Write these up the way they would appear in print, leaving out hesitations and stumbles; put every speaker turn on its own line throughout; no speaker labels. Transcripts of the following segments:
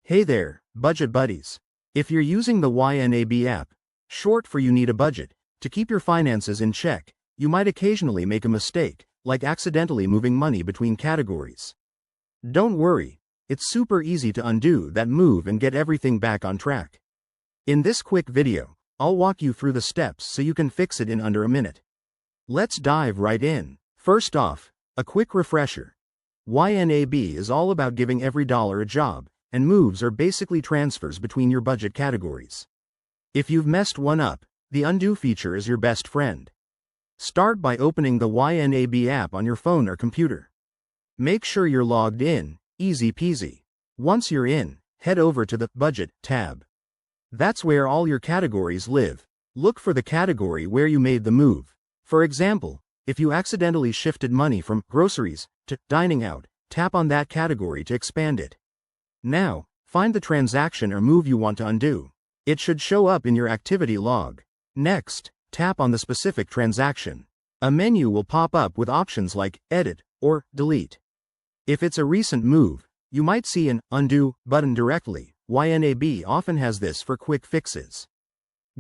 Hey there, budget buddies. If you're using the YNAB app, short for You Need a Budget, to keep your finances in check, you might occasionally make a mistake, like accidentally moving money between categories. Don't worry, it's super easy to undo that move and get everything back on track. In this quick video, I'll walk you through the steps so you can fix it in under a minute. Let's dive right in. First off, a quick refresher. YNAB is all about giving every dollar a job, and moves are basically transfers between your budget categories. If you've messed one up, the undo feature is your best friend. Start by opening the YNAB app on your phone or computer. Make sure you're logged in, easy peasy. Once you're in, head over to the Budget tab. That's where all your categories live. Look for the category where you made the move. For example, if you accidentally shifted money from groceries to dining out, tap on that category to expand it. Now, find the transaction or move you want to undo. It should show up in your activity log. Next, tap on the specific transaction. A menu will pop up with options like Edit or Delete. If it's a recent move, you might see an Undo button directly. YNAB often has this for quick fixes.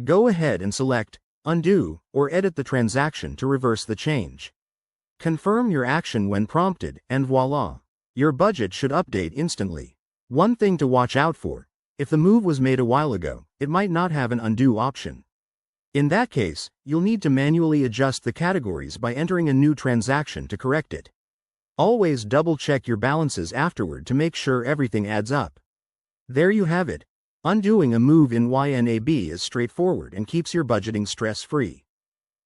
Go ahead and select Undo or edit the transaction to reverse the change. Confirm your action when prompted, and voila! Your budget should update instantly. One thing to watch out for: if the move was made a while ago, it might not have an undo option. In that case, you'll need to manually adjust the categories by entering a new transaction to correct it. Always double-check your balances afterward to make sure everything adds up. There you have it. Undoing a move in YNAB is straightforward and keeps your budgeting stress-free.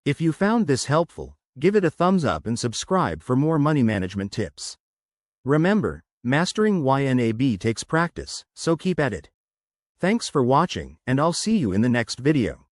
If you found this helpful, give it a thumbs up and subscribe for more money management tips. Remember, mastering YNAB takes practice, so keep at it. Thanks for watching, and I'll see you in the next video.